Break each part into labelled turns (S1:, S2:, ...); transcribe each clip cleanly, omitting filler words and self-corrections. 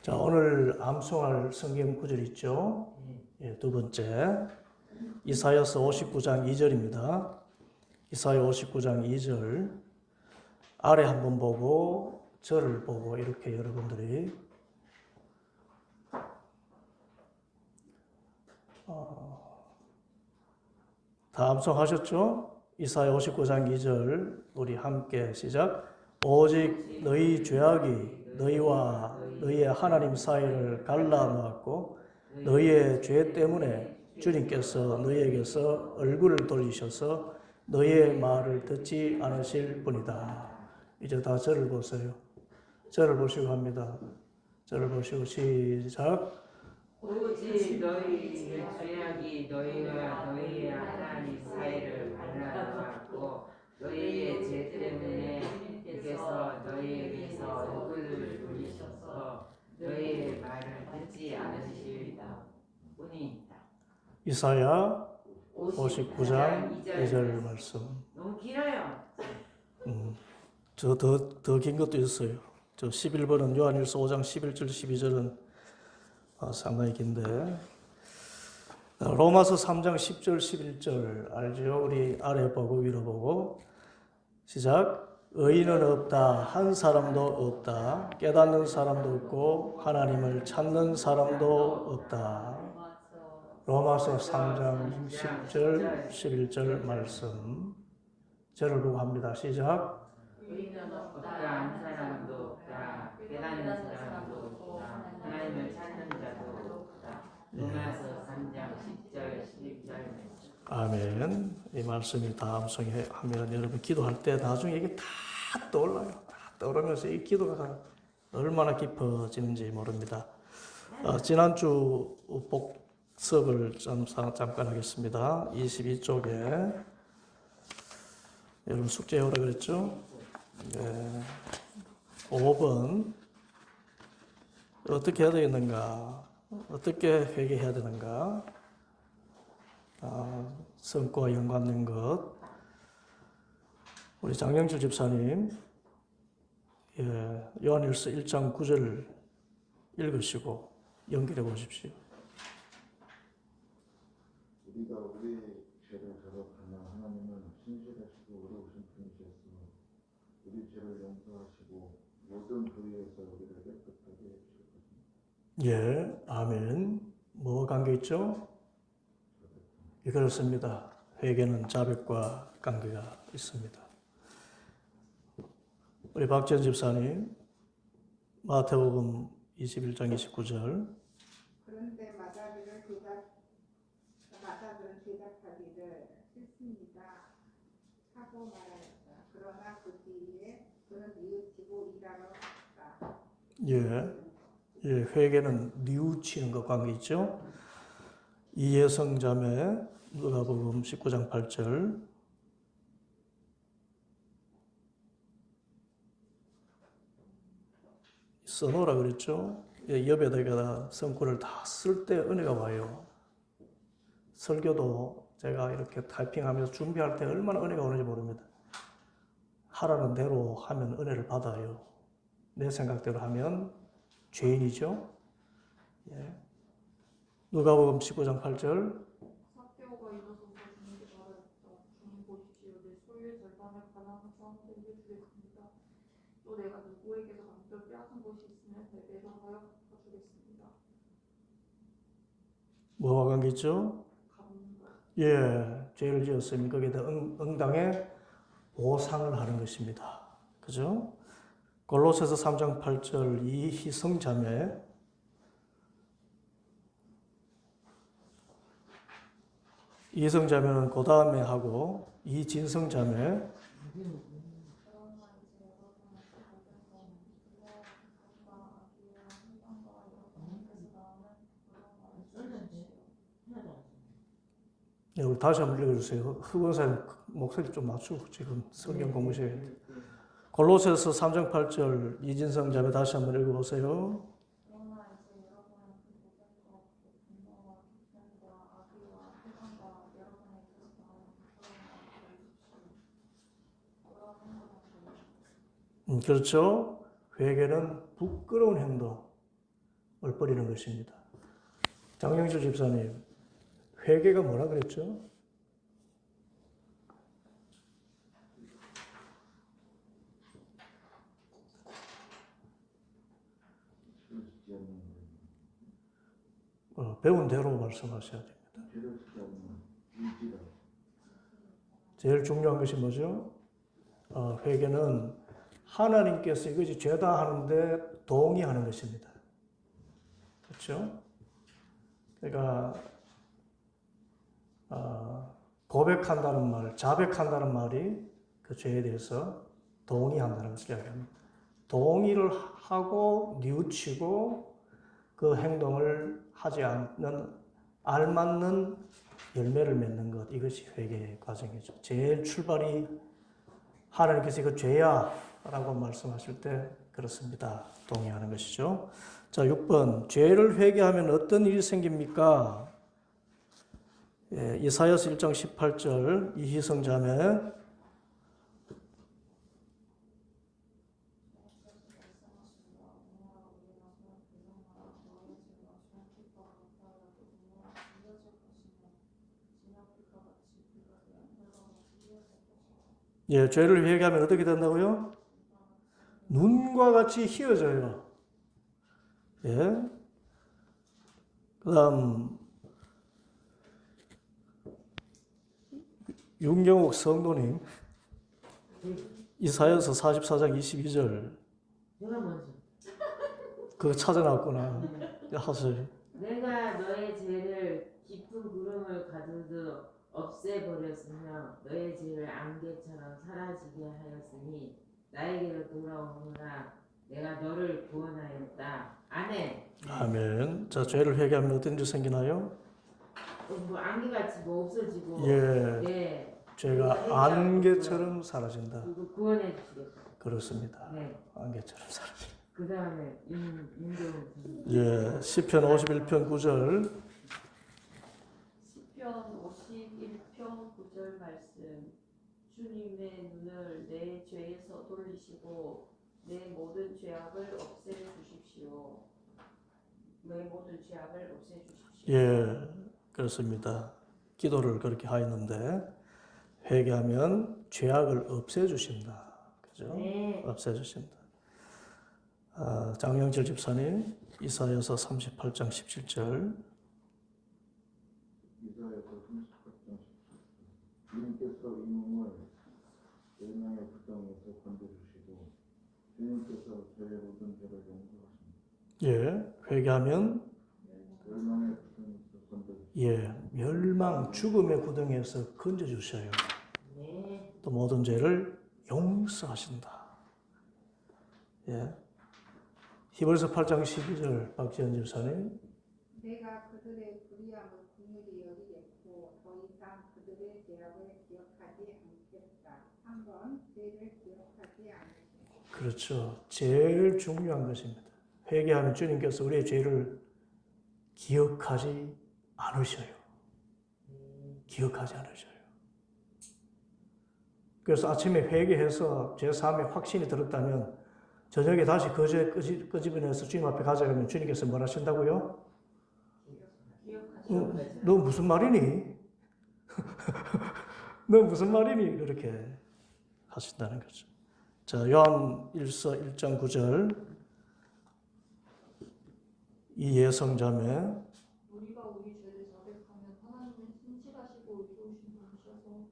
S1: 자, 오늘 암송할 성경 구절 있죠? 예, 두 번째, 이사야서 59장 2절입니다. 이사야 59장 2절 아래 한번 보고 절을 보고 이렇게 여러분들이 다 암송하셨죠? 이사야 59장 2절 우리 함께 시작. 오직 너희 죄악이 너희와 너희의 하나님 사이를 갈라놓았고 너희의 죄 때문에 주님께서 너희에게서 얼굴을 돌리셔서 너희의 말을 듣지 않으실 뿐이다. 이제 다 절을 보세요. 절을 보시고 합니다. 절을 보시고 시작.
S2: 오직 너희의 죄악이 너희와 너희의 하나님 사이를 갈라놓았고 너희의 죄 때문에 주님께서 너희에게서 얼굴을 돌리셔서 너희의 말을 듣지 않으실 뿐이다.
S1: 이사야 59장 2절 말씀.
S2: 너무 길어요.
S1: 저 더 긴 것도 있어요. 저 11번은 요한일서 5장 11절 12절은 상당히 긴데 로마서 3장 10절 11절 알죠? 우리 아래 보고 위로 보고 시작. 의인은 없다 한 사람도 없다 깨닫는 사람도 없고 하나님을 찾는 사람도 없다. 로마서 3장 10절 11절 말씀 저를 보고 합니다. 시작.
S2: 의인은 없다 한 사람도 없다 깨닫는 사람도 없다 하나님을 찾는 자도 없다. 로마서 3장 10절 11절
S1: 아멘. 이 말씀이 다 암송하면 여러분 기도할 때 나중에 이게 다 떠올라요. 다 떠오르면서 이 기도가 얼마나 깊어지는지 모릅니다. 지난주 복습을 잠깐 하겠습니다. 22쪽에 여러분 숙제해오라 그랬죠? 네. 5번 어떻게 해야 되겠는가? 어떻게 회개해야 되는가? 성과와 연관된 것. 우리 장영주 집사님 요한일서 1장 9절을 읽으시고 연결해 보십시오.
S3: 우리가 우리의 죄를 대답하며 하나님은 신실하시고 의로우신 분이시어서 우리 죄를 용서하시고 모든 불의에서 우리를 깨끗하게 해주실 것입니다.
S1: 예, 아멘. 뭐 관계 있죠? 예, 그렇습니다. 회개는 자백과 관계가 있습니다. 우리 박지현 집사님 마태복음 21장 29절
S4: 그런데 마다들은 대답하기를 싫습니다 하고 말하였다. 그러나 그 뒤에 그는 뉘우치고 일하러 갔다.
S1: 예, 회개는 뉘우치는 것 관계 있죠? 이예성자매 누가복음 19장 8절 써놓으라 그랬죠? 옆에다가 성구를 다 쓸 때 은혜가 와요. 설교도 제가 이렇게 타이핑하면서 준비할 때 얼마나 은혜가 오는지 모릅니다. 하라는 대로 하면 은혜를 받아요. 내 생각대로 하면 죄인이죠. 예. 누가복음 19장 8절
S5: 삭개오가 일어서서 주님께 말하였다. 주님 보십시오. 내 소유의 절반을 가난한 사람들에게 주겠습니다. 또 내가 누구에게서 감독을 빼앗은 것이 있으면 대대로 하여 갚아주겠습니다.
S1: 뭐와 관계 있죠?
S5: 갚는 것.
S1: 예, 죄를 지었으면 거기에 응당의 보상을 하는 것입니다. 그죠? 골로새서 3장 8절 이희성자매 이성자매는 그 다음에 하고 이진성자매 네, 우리 다시 한번 읽어주세요. 흑원사님 목소리 좀 낮추고 지금 성경 공부셔야 돼요. 골로새서 3장 8절 이진성 자매 다시 한번 읽어보세요. 그렇죠. 회개는 부끄러운 행동. 버리는 것입니다. 장영철 집사님, 회개가 뭐라 그랬죠?
S3: 죄를 짓지 않는
S1: 배운 대로 말씀하셔야 됩니다.
S3: 죄를 짓지 않는 의지다.
S1: 제일 중요한 것이 뭐죠? 회개는 하나님께서 이것이 죄다 하는데 동의하는 것입니다. 그렇죠? 그러니까 고백한다는 말, 자백한다는 말이 그 죄에 대해서 동의한다는 것을 이야기합니다. 동의를 하고 뉘우치고 그 행동을 하지 않는 알맞는 열매를 맺는 것, 이것이 회개의 과정이죠. 제일 출발이 하나님께서 이거 죄야 라고 말씀하실 때 그렇습니다. 동의하는 것이죠. 자, 6번. 죄를 회개하면 어떤 일이 생깁니까? 예, 이사야서 1장 18절 이희성 자매. 예, 죄를 회개하면 어떻게 된다고요? 눈과 같이 희어져요. 예. 그 다음, 윤경옥 성도님, 이사야서 44장 22절,
S2: 내가 먼저.
S1: 그거 찾아놨구나. 하세요.
S2: 내가 너의 죄를 깊은 구름을 가두도 없애버렸으며 너의 죄를 안개처럼 사라지게 하였으니 나에게로 돌아오느라 내가 너를 구원하였다. 아멘.
S1: 아멘. 자, 죄를 회개하면 어떤 일 생기나요?
S2: 뭐 안개같이 뭐 없어지고
S1: 예.
S2: 네.
S1: 죄가 안개처럼 사라진다.
S2: 그리고 구원해 주시겠다.
S1: 그렇습니다.
S2: 네.
S1: 안개처럼 사라진다.
S2: 그 다음에 윤경훈
S1: 예. 시편 51편 9절.
S5: 시편 51편 9절 말씀. 주님의 눈을 내 죄에서 돌리시고 내 모든 죄악을 없애 주십시오. 내 모든 죄악을 없애 주십시오.
S1: 예. 그렇습니다. 기도를 그렇게 하였는데 회개하면 죄악을 없애주신다. 그죠?
S2: 네.
S1: 없애주신다. 장영철 집사님, 이사야서 38장 17절.
S3: 이사야서 38장 17절. 주님께서 이 몸을 멸망의 불덩이에서 건져주시고 주님께서 저의 모든 죄를 용서하십니다.
S1: 예. 회개하면
S3: 멸망의 불덩이에서 건져주시고
S1: 예, 멸망, 죽음의 구덩이에서 건져주셔요.
S2: 네.
S1: 또 모든 죄를 용서하신다. 예. 히브리서 8장 12절 박지현 집사님.
S4: 내가 그들의 불의함을 긍휼히 여기겠고 더 이상 그들의 죄악을 기억하지 않겠다. 한번 죄를 기억하지 않겠다.
S1: 그렇죠. 제일 중요한 것입니다. 회개하면 주님께서 우리의 죄를 기억하지 않으셔요. 기억하지 않으셔요. 그래서 아침에 회개해서 죄 사함의 확신이 들었다면 저녁에 다시 그 죄 끄집어내서 주님 앞에 가져가면 주님께서 뭘 하신다고요? 너 무슨 말이니? 너 무슨 말이니? 그렇게 하신다는 거죠. 자, 요한 1서 1장 9절 이 예성자매.
S5: 우리가 우리 죄를 자백하면 하나님은 신실하시고 의로우신 분이셔서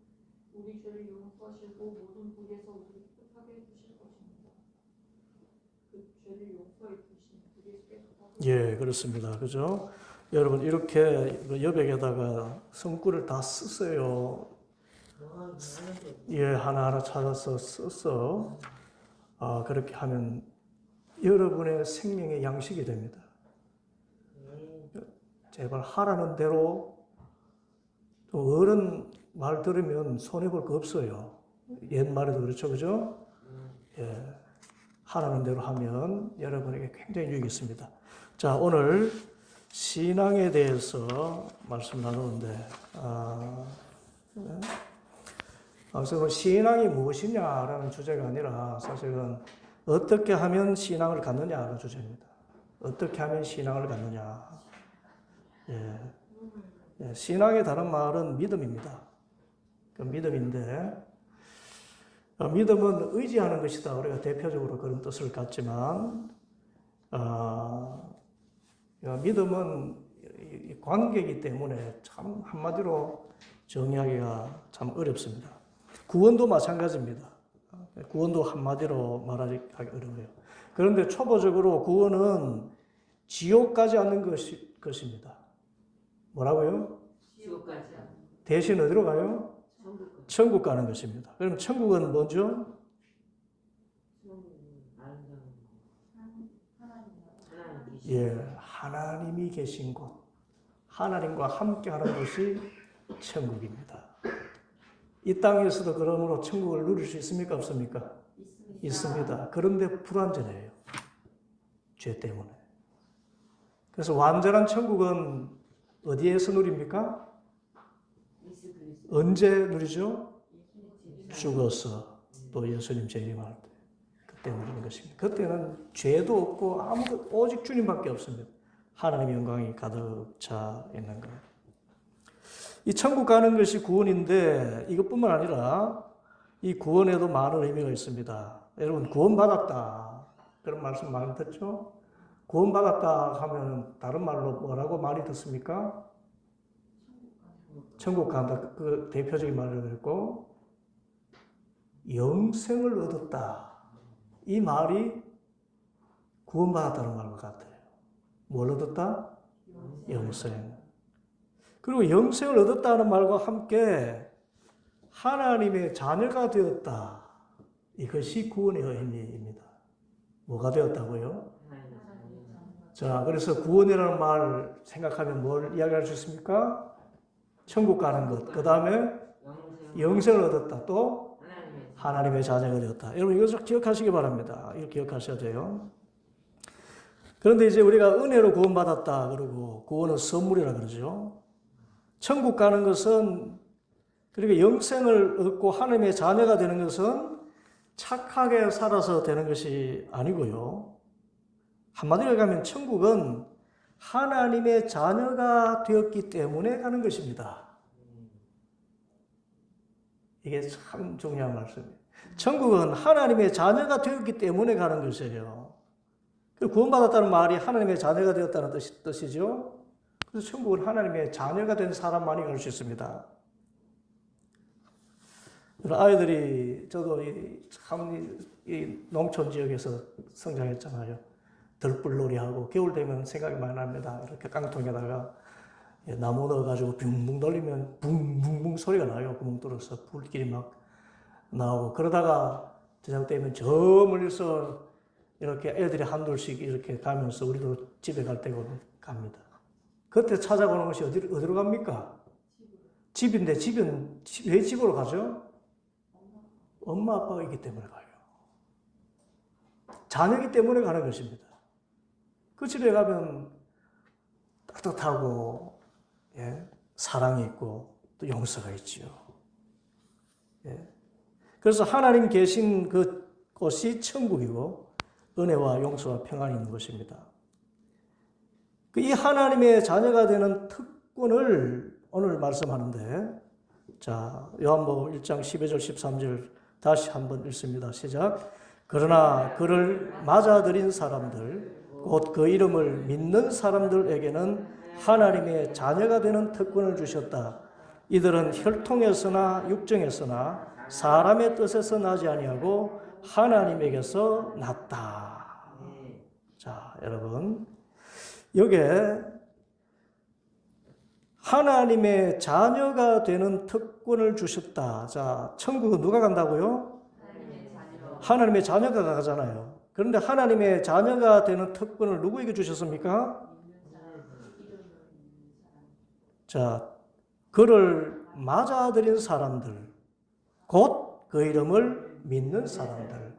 S5: 우리 죄를 용서하시고 모든 불의에서 우리를 깨끗하게 해주실 것입니다. 그 죄를 용서해 주신 불의에서 깨끗하게.
S1: 예, 그렇습니다. 그죠? 여러분, 이렇게 여백에다가 성구를 다 쓰세요. 예, 하나하나 찾아서 써서 그렇게 하면 여러분의 생명의 양식이 됩니다. 제발 하라는 대로, 또 어른 말 들으면 손해볼 거 없어요. 옛말에도 그렇죠, 그죠? 예, 하라는 대로 하면 여러분에게 굉장히 유익이 있습니다. 자, 오늘 신앙에 대해서 말씀 나누는데, 그래서 신앙이 무엇이냐라는 주제가 아니라 사실은 어떻게 하면 신앙을 갖느냐가 주제입니다. 어떻게 하면 신앙을 갖느냐. 신앙의 다른 말은 믿음입니다. 그 믿음인데 믿음은 의지하는 것이다. 우리가 대표적으로 그런 뜻을 갖지만 믿음은 관계이기 때문에 참 한마디로 정의하기가 참 어렵습니다. 구원도 마찬가지입니다. 구원도 한마디로 말하기 어려워요. 그런데 초보적으로 구원은 지옥 가지 않는 것입니다. 뭐라고요?
S2: 지옥 가지 않는
S1: 대신 어디로 가요?
S2: 천국.
S1: 천국 가는 것입니다. 그럼 천국은 뭐죠? 하나님이 계신 곳, 하나님과 함께하는 것이 천국입니다. 이 땅에서도 그러므로 천국을 누릴 수 있습니까? 없습니까? 있습니다. 그런데 불완전해요. 죄 때문에. 그래서 완전한 천국은 어디에서 누립니까? 언제 누리죠? 죽어서 또 예수님 재림할 때. 그때 누리는 것입니다. 그때는 죄도 없고 아무것도 오직 주님밖에 없습니다. 하나님의 영광이 가득 차 있는 거예요. 이 천국 가는 것이 구원인데 이것뿐만 아니라 이 구원에도 많은 의미가 있습니다. 여러분 구원받았다 그런 말씀 많이 듣죠? 구원받았다 하면 다른 말로 뭐라고 많이 듣습니까? 천국 간다. 그 대표적인 말을 했고 영생을 얻었다. 이 말이 구원받았다는 말과 같아요. 뭘 얻었다? 영생. 그리고 영생을 얻었다는 말과 함께 하나님의 자녀가 되었다. 이것이 구원의 의미입니다. 뭐가 되었다고요? 자, 그래서 구원이라는 말 생각하면 뭘 이야기할 수 있습니까? 천국 가는 것. 그 다음에 영생을 얻었다. 또 하나님의 자녀가 되었다. 여러분 이것을 기억하시기 바랍니다. 이거 기억하셔야 돼요. 그런데 이제 우리가 은혜로 구원받았다 그러고 구원은 선물이라 그러죠. 천국 가는 것은 그리고 영생을 얻고 하나님의 자녀가 되는 것은 착하게 살아서 되는 것이 아니고요. 한마디로 얘기하면 천국은 하나님의 자녀가 되었기 때문에 가는 것입니다. 이게 참 중요한 말씀이에요. 천국은 하나님의 자녀가 되었기 때문에 가는 것이에요. 구원받았다는 말이 하나님의 자녀가 되었다는 뜻이죠. 그래서 천국은 하나님의 자녀가 된 사람만이 갈 수 있습니다. 아이들이 저도 참 이 농촌 지역에서 성장했잖아요. 들불놀이하고 겨울 되면 생각이 많이 납니다. 이렇게 깡통에다가 나무 넣어가지고 붕붕 돌리면 붕붕붕 소리가 나요. 구멍 뚫어서 불길이 막 나오고 그러다가 저녁 되면 저 멀리서 이렇게 애들이 한둘씩 이렇게 가면서 우리도 집에 갈 때가 갑니다. 그때 찾아보는 것이 어디로 갑니까? 집인데 집은 왜 집으로 가죠? 엄마 아빠가 있기 때문에 가요. 자녀이기 때문에 가는 것입니다. 그 집에 가면 따뜻하고 사랑이 있고 또 용서가 있지요. 그래서 하나님 계신 그 곳이 천국이고 은혜와 용서와 평안이 있는 것입니다. 이 하나님의 자녀가 되는 특권을 오늘 말씀하는데 자 요한복음 1장 12절 13절 다시 한번 읽습니다. 시작. 그러나 그를 맞아들인 사람들 곧 그 이름을 믿는 사람들에게는 하나님의 자녀가 되는 특권을 주셨다. 이들은 혈통에서나 육정에서나 사람의 뜻에서 나지 아니하고 하나님에게서 났다. 자, 여러분 여기에 하나님의 자녀가 되는 특권을 주셨다. 자, 천국은 누가 간다고요? 하나님의 자녀가 가잖아요. 그런데 하나님의 자녀가 되는 특권을 누구에게 주셨습니까? 자, 그를 맞아들인 사람들, 곧 그 이름을 믿는 사람들.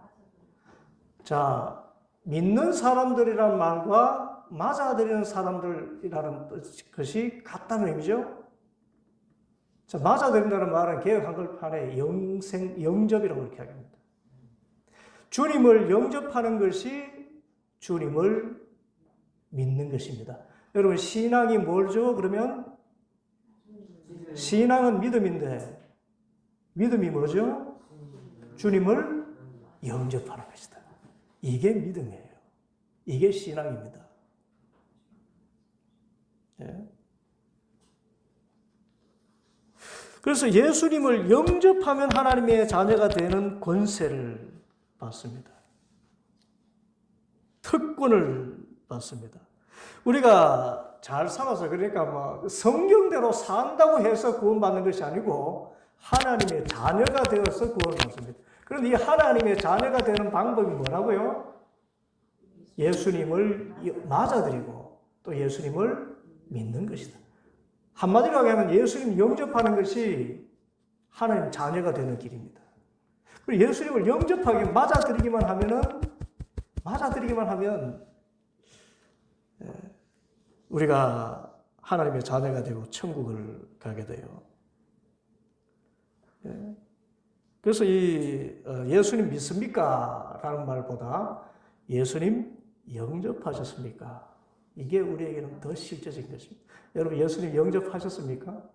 S1: 자, 믿는 사람들이라는 말과 맞아들이는 사람들이라는 것이 같다는 의미죠. 자, 맞아들인다는 말은 개역 한글판에 영접이라고 이렇게 합니다. 주님을 영접하는 것이 주님을 믿는 것입니다. 여러분 신앙이 뭘죠? 그러면 신앙은 믿음인데 믿음이 뭐죠? 주님을 영접하는 것이다. 이게 믿음이에요. 이게 신앙입니다. 예. 그래서 예수님을 영접하면 하나님의 자녀가 되는 권세를 받습니다. 특권을 받습니다. 우리가 잘 살아서 그러니까 뭐 성경대로 산다고 해서 구원받는 것이 아니고 하나님의 자녀가 되어서 구원을 받습니다. 그런데 이 하나님의 자녀가 되는 방법이 뭐라고요? 예수님을 맞아들이고 또 예수님을 믿는 것이다. 한마디로 하면 예수님 영접하는 것이 하나님 자녀가 되는 길입니다. 그리고 예수님을 영접하게 맞아들이기만 하면 우리가 하나님의 자녀가 되고 천국을 가게 돼요. 그래서 이 예수님 믿습니까? 라는 말보다 예수님 영접하셨습니까? 이게 우리에게는 더 실제적인 것입니다. 여러분 예수님 영접하셨습니까?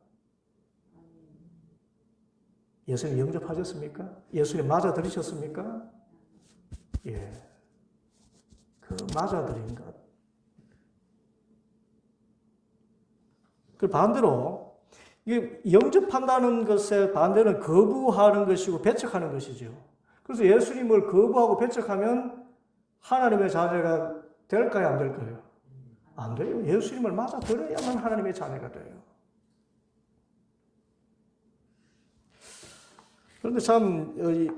S1: 예수님 영접하셨습니까? 예수님 맞아들이셨습니까? 예. 그 맞아들인 것. 그 반대로 이게 영접한다는 것의 반대는 거부하는 것이고 배척하는 것이죠. 그래서 예수님을 거부하고 배척하면 하나님의 자녀가 될까요? 안 될까요? 안 돼요. 예수님을 맞아들여야만 하나님의 자녀가 돼요. 그런데 참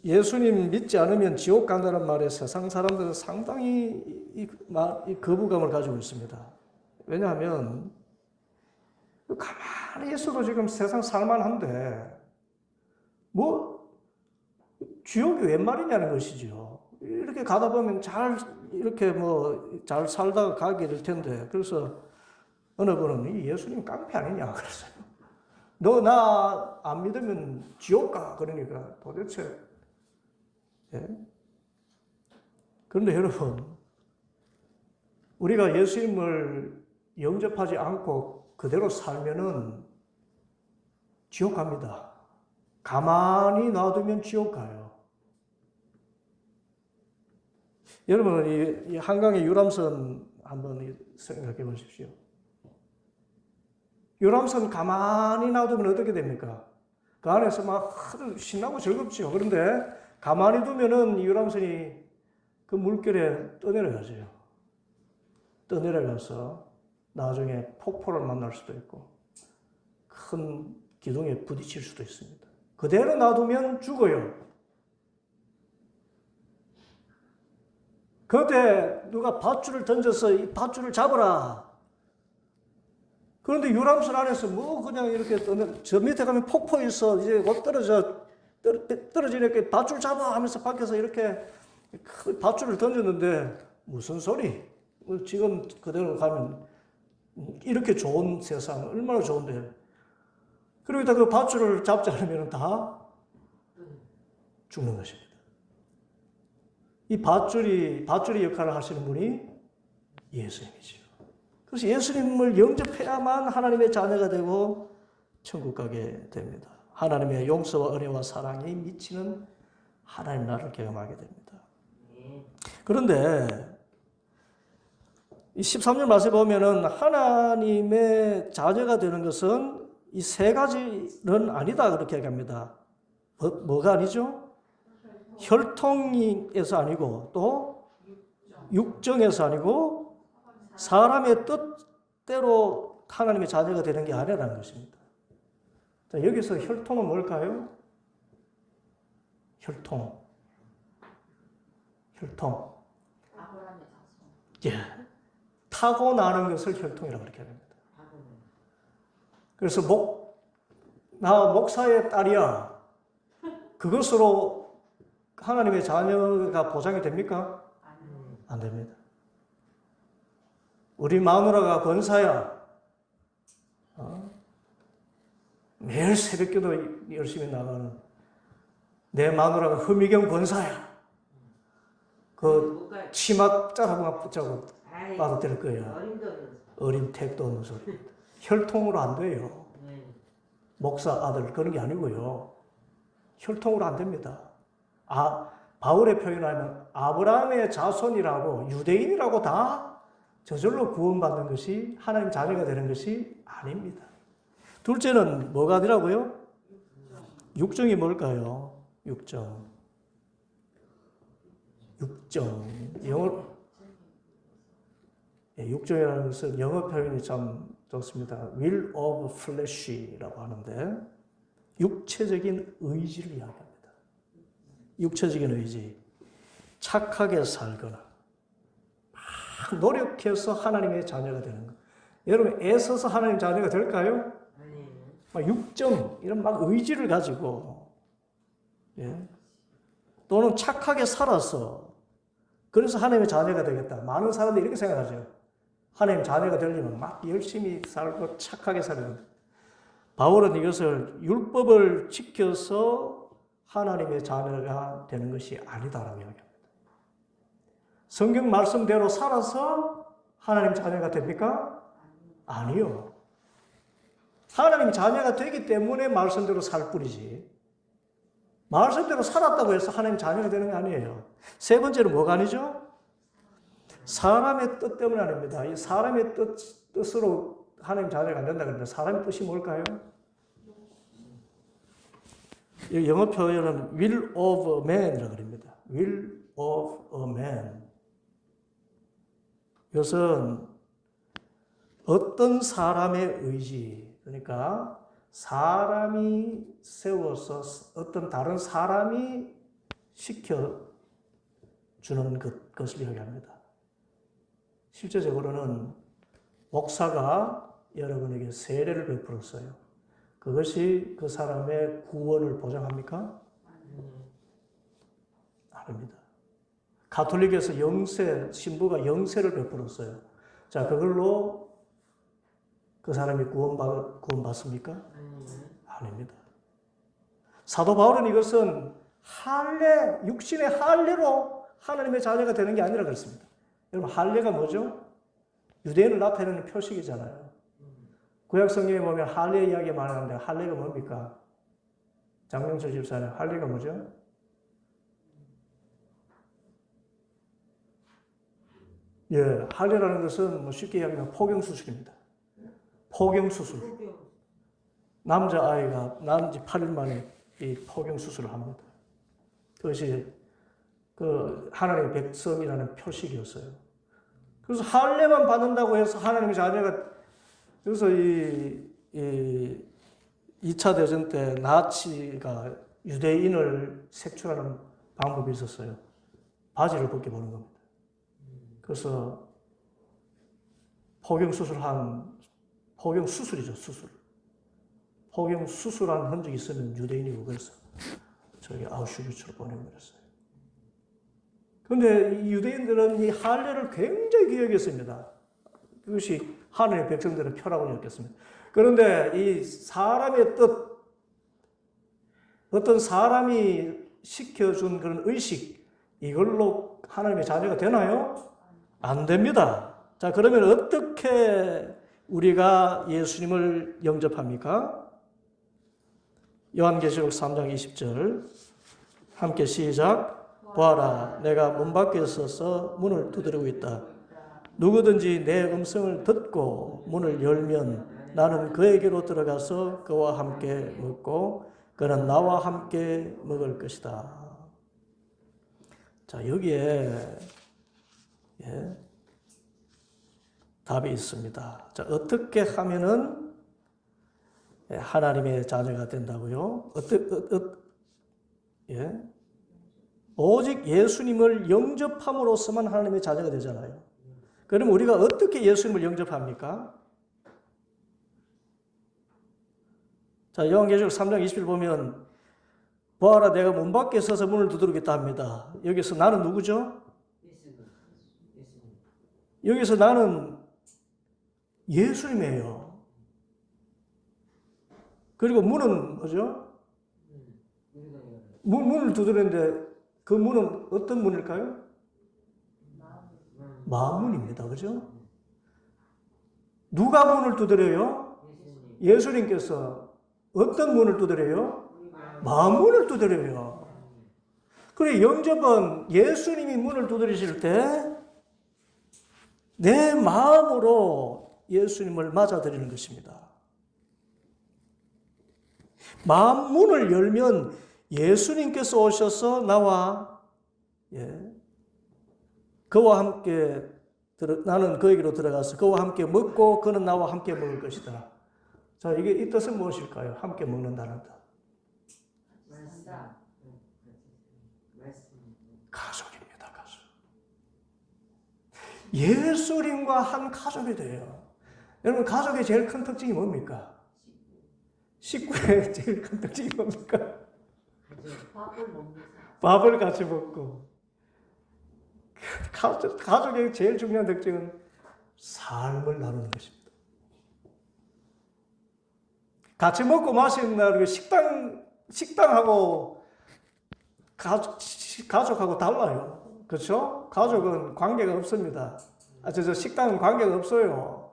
S1: 예수님 믿지 않으면 지옥 간다는 말에 세상 사람들은 상당히 이 거부감을 가지고 있습니다. 왜냐하면 가만히 있어도 지금 세상 살만한데 뭐 지옥이 웬 말이냐는 것이죠. 이렇게 가다 보면 이렇게 잘 살다가 가게 될 텐데 그래서 어느 분은 이 예수님 깡패 아니냐 그랬어요. 너 나 안 믿으면 지옥 가. 그러니까 도대체 예? 그런데 여러분 우리가 예수님을 영접하지 않고 그대로 살면은 지옥 갑니다. 가만히 놔두면 지옥 가요. 여러분 이 한강의 유람선 한번 생각해 보십시오. 유람선 가만히 놔두면 어떻게 됩니까? 그 안에서 막 신나고 즐겁죠. 그런데 가만히 두면은 유람선이 그 물결에 떠내려가죠. 떠내려가서 나중에 폭포를 만날 수도 있고 큰 기둥에 부딪힐 수도 있습니다. 그대로 놔두면 죽어요. 그때 누가 밧줄을 던져서 이 밧줄을 잡아라. 그런데 유람선 안에서 그냥 이렇게 저 밑에 가면 폭포 있어. 이제 곧 떨어지니까 밧줄 잡아 하면서 밖에서 이렇게 밧줄을 던졌는데 무슨 소리? 지금 그대로 가면 이렇게 좋은 세상 얼마나 좋은데. 그리고 그 밧줄을 잡지 않으면 다 죽는 것입니다. 이 밧줄이 역할을 하시는 분이 예수님이죠. 그래서 예수님을 영접해야만 하나님의 자녀가 되고 천국 가게 됩니다. 하나님의 용서와 은혜와 사랑이 미치는 하나님 나라를 경험하게 됩니다. 그런데 이 13절 말씀에 보면은 하나님의 자녀가 되는 것은 이 세 가지는 아니다 그렇게 얘기합니다. 뭐가 아니죠? 혈통에서 아니고 또 육정에서 아니고 사람의 뜻대로 하나님의 자녀가 되는 게 아니라는 것입니다. 자, 여기서 혈통은 뭘까요? 혈통.
S2: 아브라함의 자손.
S1: 예. 타고나는 것을 혈통이라고 그렇게 합니다. 그래서 나 목사의 딸이야. 그것으로 하나님의 자녀가 보장이 됩니까? 안 됩니다. 우리 마누라가 권사야. 매일 새벽기도 열심히 나가는 내 마누라가 허미경 권사야. 그 치막 자라고 붙자고
S2: 아이,
S1: 받아들일 거예요.
S2: 어림도 없는
S1: 어림 택도 없는 소리. 혈통으로 안 돼요.
S2: 네.
S1: 목사 아들 그런 게 아니고요. 혈통으로 안 됩니다. 바울의 표현하면 아브라함의 자손이라고 유대인이라고 다 저절로 구원받는 것이 하나님 자녀가 되는 것이 아닙니다. 둘째는 뭐가 되라고요? 육정이 뭘까요? 육정. 육정이라는 것은 영어 표현이 참 좋습니다. will of flesh라고 하는데 육체적인 의지를 이야기합니다. 육체적인 의지. 착하게 살거나 막 노력해서 하나님의 자녀가 되는 것. 여러분 애써서 하나님 자녀가 될까요? 막 육정 이런 막 의지를 가지고 또는 착하게 살아서 그래서 하나님의 자녀가 되겠다. 많은 사람들이 이렇게 생각하죠. 하나님 자녀가 되려면 막 열심히 살고 착하게 살아야 된다. 바울은 이것을 율법을 지켜서 하나님의 자녀가 되는 것이 아니다라고 이야기합니다. 성경 말씀대로 살아서 하나님 자녀가 됩니까? 아니요. 하나님 자녀가 되기 때문에 말씀대로 살 뿐이지. 말씀대로 살았다고 해서 하나님 자녀가 되는 게 아니에요. 세 번째는 뭐가 아니죠? 사람의 뜻 때문에 아닙니다. 이 사람의 뜻으로 하나님 자녀가 안 된다 그러는데 사람의 뜻이 뭘까요? 이 영어 표현은 will of man이라고 합니다. will of a man. 이것은 어떤 사람의 의지, 그러니까 사람이 세워서 어떤 다른 사람이 시켜주는 것을 이야기합니다. 실제적으로는 목사가 여러분에게 세례를 베풀었어요. 그것이 그 사람의 구원을 보장합니까? 아닙니다. 가톨릭에서 신부가 영세를 베풀었어요. 자, 그걸로 그 사람이 구원받습니까? 아닙니다. 사도 바울은 이것은 육신의 할례로 하나님의 자녀가 되는 게 아니라 그렇습니다. 여러분, 할례가 뭐죠? 유대인을 나타내는 표식이잖아요. 구약 성경에 보면 할례 이야기 많은데 할례가 뭡니까? 장명철 집사님, 할례가 뭐죠? 할례라는 것은 쉽게 이야기하면 포경수술입니다. 포경수술. 남자아이가 난 지 8일 만에 이 포경수술을 합니다. 그것이 하나님의 백성이라는 표식이었어요. 그래서 할례만 받는다고 해서 하나님의 자녀가, 그래서 2차 대전 때 나치가 유대인을 색출하는 방법이 있었어요. 바지를 벗겨보는 겁니다. 그래서 포경수술이죠, 수술. 포경수술한 흔적이 있으면 유대인이고, 그래서 저기 아우슈비츠로 보내버렸어요. 그런데 이 유대인들은 이 할례를 굉장히 귀하게 여겼습니다. 그것이 하나님의 백성들의 표라고 여겼습니다. 그런데 이 사람의 뜻, 어떤 사람이 시켜준 그런 의식, 이걸로 하나님의 자녀가 되나요? 안 됩니다. 자, 그러면 어떻게 우리가 예수님을 영접합니까? 요한계시록 3장 20절 함께 시작. 보아라, 내가 문 밖에 서서 문을 두드리고 있다. 누구든지 내 음성을 듣고 문을 열면 나는 그에게로 들어가서 그와 함께 먹고 그는 나와 함께 먹을 것이다. 자, 여기에 답이 있습니다. 자, 어떻게 하면은 하나님의 자녀가 된다고요? 오직 예수님을 영접함으로써만 하나님의 자녀가 되잖아요. 그럼 우리가 어떻게 예수님을 영접합니까? 자, 요한계시록 3장 20절 보면 보아라, 내가 문 밖에 서서 문을 두드리겠다 합니다. 여기서 나는 누구죠? 여기서 나는 예수님이에요. 그리고 문은 뭐죠? 문을 두드리는데 그 문은 어떤 문일까요? 마문입니다. 그죠? 누가 문을 두드려요? 예수님께서 어떤 문을 두드려요? 마문을 두드려요. 그래, 영접은 예수님이 문을 두드리실 때 내 마음으로 예수님을 맞아들이는 것입니다. 마음 문을 열면 예수님께서 오셔서 나와 그와 함께 나는 그에게로 들어가서 그와 함께 먹고 그는 나와 함께 먹을 것이다. 자, 이게 이 뜻은 무엇일까요? 함께 먹는다는 뜻. 가족입니다. 가족. 예수님과 한 가족이 돼요. 여러분, 가족의 제일 큰 특징이 뭡니까? 식구의 제일 큰 특징이 뭡니까? 밥을 같이 먹고. 가족의 제일 중요한 특징은 삶을 나누는 것입니다. 같이 먹고 마시는 식당하고 가족하고 달라요. 그렇죠? 가족은 관계가 없습니다. 식당은 관계가 없어요.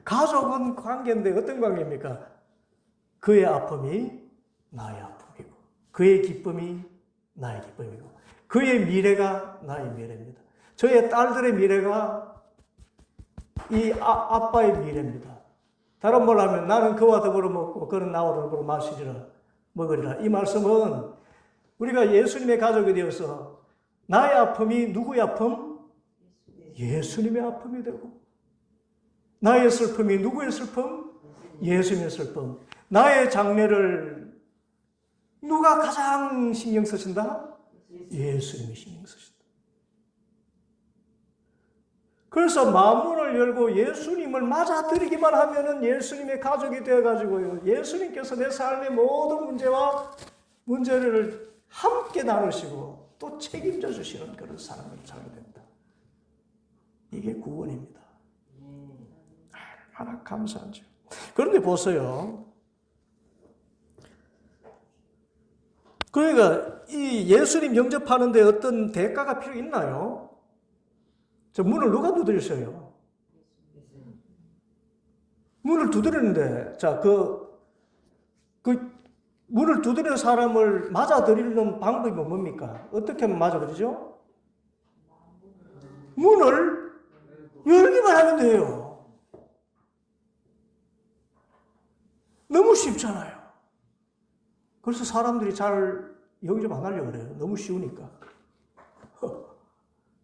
S1: 가족은 관계인데 어떤 관계입니까? 그의 아픔이 나의 아픔이고, 그의 기쁨이 나의 기쁨이고, 그의 미래가 나의 미래입니다. 저의 딸들의 미래가 이 아빠의 미래입니다. 다른 말로 하면 나는 그와 더불어 먹고 그는 나와 더불어 먹으리라. 이 말씀은 우리가 예수님의 가족이 되어서 나의 아픔이 누구의 아픔? 예수님의 아픔이 되고, 나의 슬픔이 누구의 슬픔? 예수님의 슬픔. 나의 장래를 누가 가장 신경 쓰신다? 예수님이 신경 쓰신다. 그래서 마음문을 열고 예수님을 맞아들이기만 하면은 예수님의 가족이 되어가지고요, 예수님께서 내 삶의 모든 문제를 함께 나누시고 또 책임져 주시는 그런 사람을 살게 된다. 이게 구원입니다. 얼마나 감사하죠. 그런데 보세요. 그러니까 이 예수님 영접하는데 어떤 대가가 필요 있나요? 저 문을 누가 두드리셔요? 문을 두드리는데, 자, 그 문을 두드리는 사람을 맞아들이는 방법이 뭡니까? 어떻게 하면 맞아들이죠? 문을 열기만 하면 돼요. 너무 쉽잖아요. 그래서 사람들이 잘 영접 안 하려고 그래요. 너무 쉬우니까.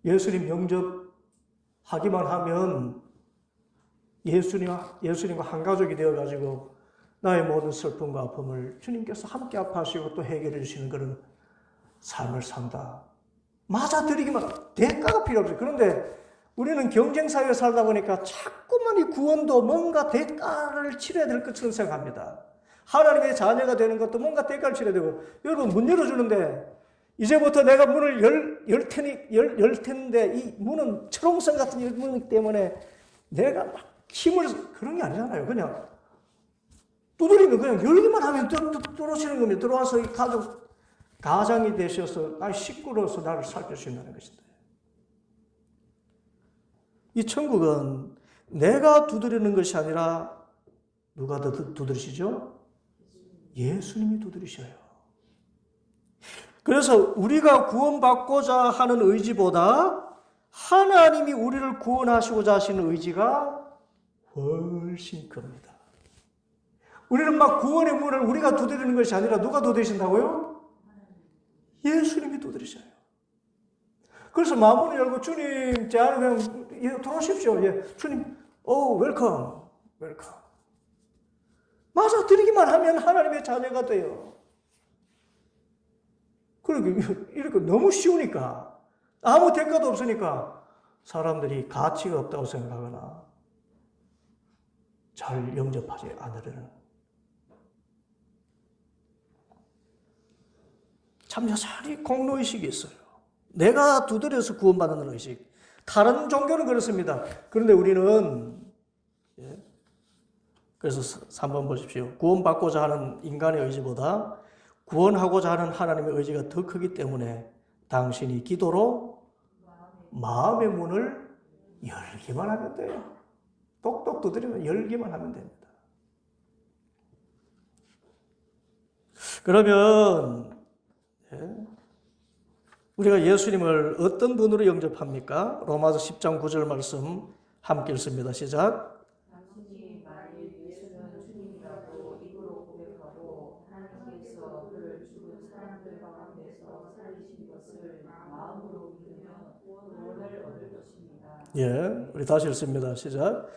S1: 예수님 영접하기만 하면 예수님과 한 가족이 되어가지고 나의 모든 슬픔과 아픔을 주님께서 함께 아파하시고 또 해결해 주시는 그런 삶을 산다. 맞아들이기만, 대가가 필요 없어요. 그런데 우리는 경쟁사회에 살다 보니까 자꾸만 이 구원도 뭔가 대가를 치러야 될 것처럼 생각합니다. 하나님의 자녀가 되는 것도 뭔가 대가를 치러야 되고, 여러분 문 열어주는데 이제부터 내가 문을 열 텐데 이 문은 철옹성 같은 문이기 때문에 내가 막 힘을, 그런 게 아니잖아요. 그냥 두드리면 그냥 열기만 하면 들어오시는 겁니다. 들어와서 이 가장이 되셔서 식구로서 나를 살펴주신다는 것인데, 이 천국은 내가 두드리는 것이 아니라 누가 두드리시죠? 예수님이 두드리셔요. 그래서 우리가 구원받고자 하는 의지보다 하나님이 우리를 구원하시고자 하시는 의지가 훨씬 큽니다. 우리는 막 구원의 문을 우리가 두드리는 것이 아니라 누가 두드리신다고요? 예수님이 두드리셔요. 그래서 마음을 열고 주님, 제 안에 그냥 들어오십시오. 주님, 웰컴. 맞아들이기만 하면 하나님의 자녀가 돼요. 이렇게 너무 쉬우니까, 아무 대가도 없으니까 사람들이 가치가 없다고 생각하거나 잘 영접하지 않으려는, 참 여전히 공로의식이 있어요. 내가 두드려서 구원받는 의식. 다른 종교는 그렇습니다. 그런데 우리는, 그래서 3번 보십시오. 구원받고자 하는 인간의 의지보다 구원하고자 하는 하나님의 의지가 더 크기 때문에 당신이 기도로 마음의 문을 열기만 하면 돼요. 똑똑 두드리면 열기만 하면 됩니다. 그러면 우리가 예수님을 어떤 분으로 영접합니까? 로마서 10장 9절 말씀 함께 읽습니다. 시작.
S6: 당신이 만일 예수는 주님이라고 입으로 고백하고 하나님께서 그를 죽은 사람들 가운데서 살리신 것을 마음으로 믿으면 구원을 얻을 것입니다.
S1: 예, 우리 다시 읽습니다. 시작.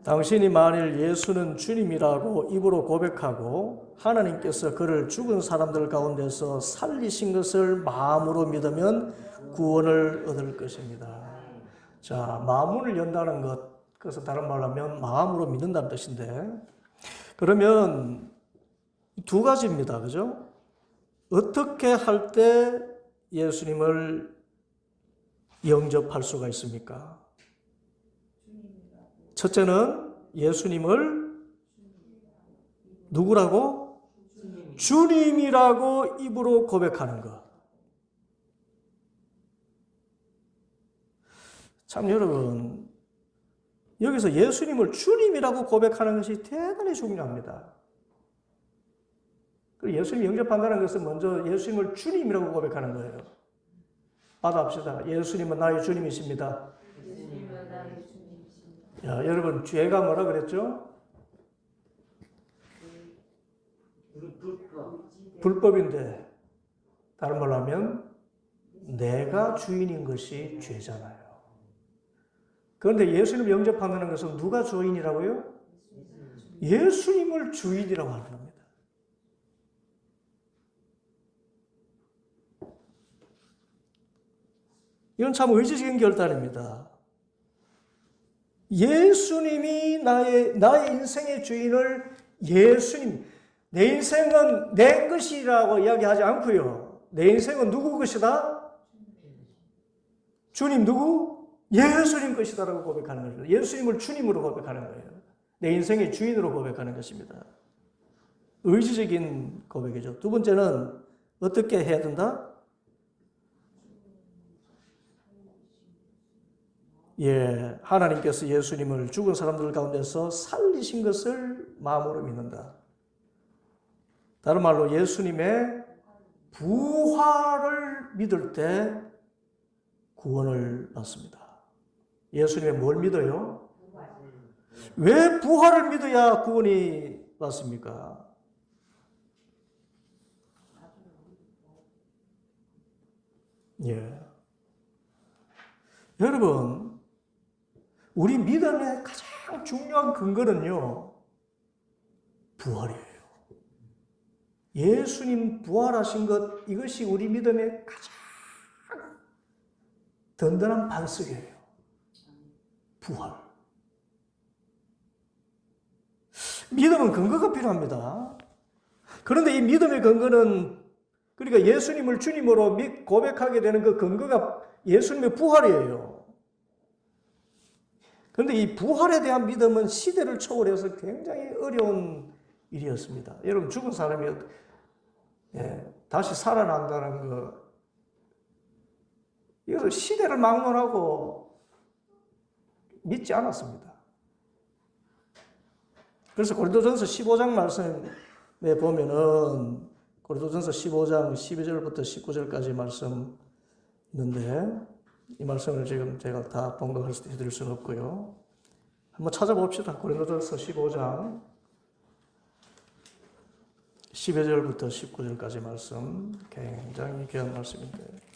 S1: 당신이 만일 예수는 주님이라고 입으로 고백하고 하나님께서 그를 죽은 사람들 가운데서 살리신 것을 마음으로 믿으면 구원을 얻을 것입니다. 자, 마음문을 연다는 것, 그래서 다른 말로 하면 마음으로 믿는다는 뜻인데, 그러면 두 가지입니다. 그죠? 어떻게 할 때 예수님을 영접할 수가 있습니까? 첫째는 예수님을 누구라고? 주님이라고 입으로 고백하는 것. 참 여러분, 여기서 예수님을 주님이라고 고백하는 것이 대단히 중요합니다. 예수님 영접한다는 것은 먼저 예수님을 주님이라고 고백하는 거예요. 받아봅시다. 예수님은 나의 주님이십니다.
S6: 예수님은 나의 주님이십니다.
S1: 야, 여러분, 죄가 뭐라 그랬죠? 불법인데, 다른 말로 하면 내가 주인인 것이 죄잖아요. 그런데 예수님을 영접한다는 것은 누가 주인이라고요? 예수님을 주인이라고 하는 겁니다. 이건 참 의지적인 결단입니다. 예수님이 나의 인생의 주인을 예수님, 내 인생은 내 것이라고 이야기하지 않고요. 내 인생은 누구 것이다? 주님 누구? 예수님 것이다라고 고백하는 것입니다. 예수님을 주님으로 고백하는 거예요. 내 인생의 주인으로 고백하는 것입니다. 의지적인 고백이죠. 두 번째는 어떻게 해야 된다? 예, 하나님께서 예수님을 죽은 사람들 가운데서 살리신 것을 마음으로 믿는다. 다른 말로 예수님의 부활을 믿을 때 구원을 받습니다. 예수님의 뭘 믿어요? 왜 부활을 믿어야 구원이 받습니까? 예. 여러분, 우리 믿음의 가장 중요한 근거는요, 부활이에요. 예수님 부활하신 것, 이것이 우리 믿음의 가장 든든한 반석이에요. 부활. 믿음은 근거가 필요합니다. 그런데 이 믿음의 근거는, 그러니까 예수님을 주님으로 고백하게 되는 그 근거가 예수님의 부활이에요. 그런데 이 부활에 대한 믿음은 시대를 초월해서 굉장히 어려운 일이었습니다. 여러분, 죽은 사람이 다시 살아난다는 거, 이것을 시대를 막론하고 믿지 않았습니다. 그래서 고린도전서 15장 말씀에 보면은, 고린도전서 15장 12절부터 19절까지 말씀 있는데, 이 말씀을 지금 제가 다 번역해드릴 수는 없고요. 한번 찾아봅시다. 고린도전서 15장 12절부터 19절까지 말씀, 굉장히 귀한 말씀인데,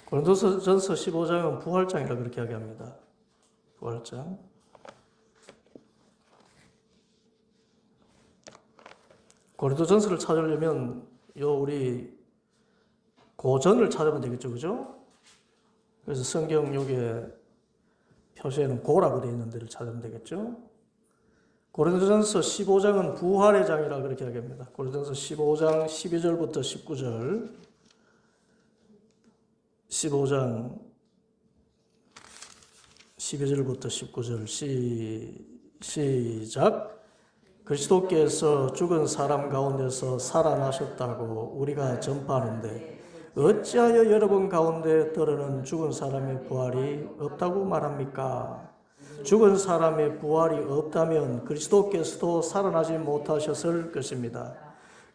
S1: 고린도전서 15장은 부활장이라 그렇게 이야기합니다. 부활장. 고린도전서를 찾으려면 우리 고전을 찾으면 되겠죠, 그죠? 그래서 성경 여기에 표시에는 고라고 되어 있는 데를 찾으면 되겠죠? 고린도전서 15장은 부활의 장이라 그렇게 이야기합니다. 고린도전서 15장 12절부터 19절. 15장 12절부터 19절 시작. 그리스도께서 죽은 사람 가운데서 살아나셨다고 우리가 전파하는데 어찌하여 여러분 가운데 들어는 죽은 사람의 부활이 없다고 말합니까? 죽은 사람의 부활이 없다면 그리스도께서도 살아나지 못하셨을 것입니다.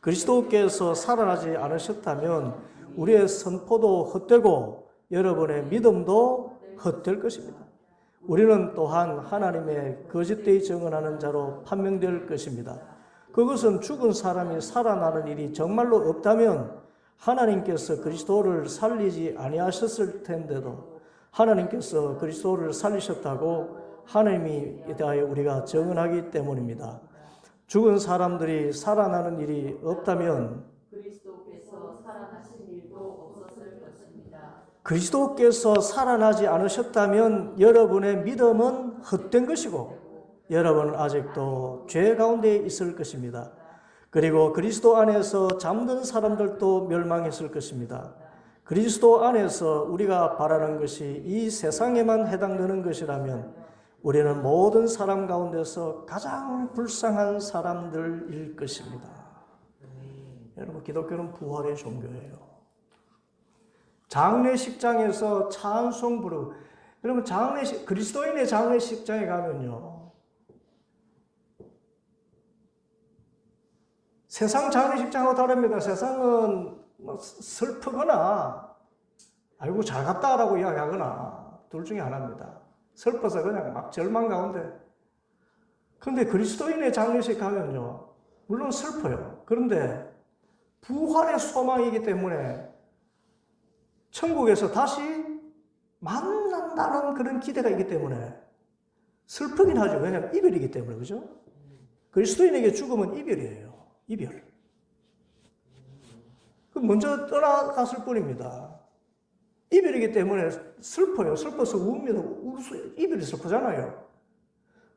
S1: 그리스도께서 살아나지 않으셨다면 우리의 선포도 헛되고 여러분의 믿음도 헛될 것입니다. 우리는 또한 하나님의 거짓되이 증언하는 자로 판명될 것입니다. 그것은 죽은 사람이 살아나는 일이 정말로 없다면 하나님께서 그리스도를 살리지 아니하셨을 텐데도 하나님께서 그리스도를 살리셨다고 하나님에 대하여 우리가 증언하기 때문입니다. 죽은 사람들이 살아나는 일이 없다면
S6: 그리스도께서 살아나신 일도 없었을 것입니다.
S1: 그리스도께서 살아나지 않으셨다면 여러분의 믿음은 헛된 것이고 여러분은 아직도 죄 가운데 있을 것입니다. 그리고 그리스도 안에서 잠든 사람들도 멸망했을 것입니다. 그리스도 안에서 우리가 바라는 것이 이 세상에만 해당되는 것이라면 우리는 모든 사람 가운데서 가장 불쌍한 사람들일 것입니다. 여러분, 기독교는 부활의 종교예요. 장례식장에서 찬송 부르고, 여러분, 그리스도인의 장례식장에 가면요, 세상 장례식장하고 다릅니다. 세상은 뭐 슬프거나 아이고 잘 갔다라고 이야기하거나 둘 중에 하나입니다. 슬퍼서 그냥 막 절망 가운데. 그런데 그리스도인의 장례식 가면요, 물론 슬퍼요. 그런데 부활의 소망이기 때문에 천국에서 다시 만난다는 그런 기대가 있기 때문에 슬프긴 하죠. 왜냐하면 이별이기 때문에. 그죠? 그리스도인에게 죽음은 이별이에요. 이별. 먼저 떠나갔을 뿐입니다. 이별이기 때문에 슬퍼요. 슬퍼서 웁니다. 이별이 슬프잖아요.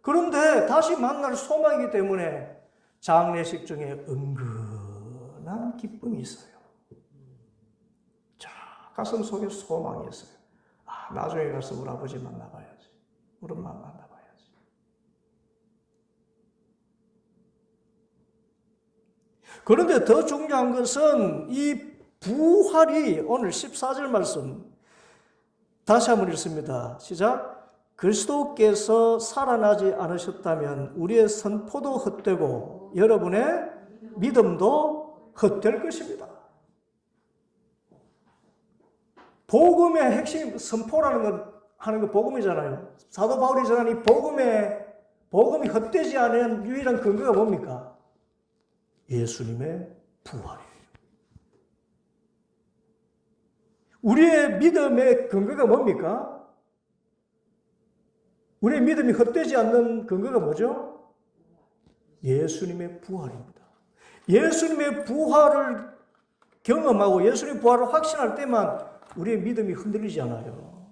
S1: 그런데 다시 만날 소망이기 때문에 장례식 중에 은근한 기쁨이 있어요. 자, 가슴 속에 소망이 있어요. 아, 나중에 가서 우리 아버지 만나봐야지. 우리 엄마 만나봐야지. 그런데 더 중요한 것은 이 부활이 오늘 14절 말씀 다시 한번 읽습니다. 시작. 그리스도께서 살아나지 않으셨다면 우리의 선포도 헛되고 여러분의 믿음도 헛될 것입니다. 복음의 핵심 선포라는 건 하는 거 복음이잖아요. 사도 바울이 전한 이 복음이 헛되지 않은 유일한 근거가 뭡니까? 예수님의 부활이에요. 우리의 믿음의 근거가 뭡니까? 우리의 믿음이 헛되지 않는 근거가 뭐죠? 예수님의 부활입니다. 예수님의 부활을 경험하고 예수님의 부활을 확신할 때만 우리의 믿음이 흔들리지 않아요.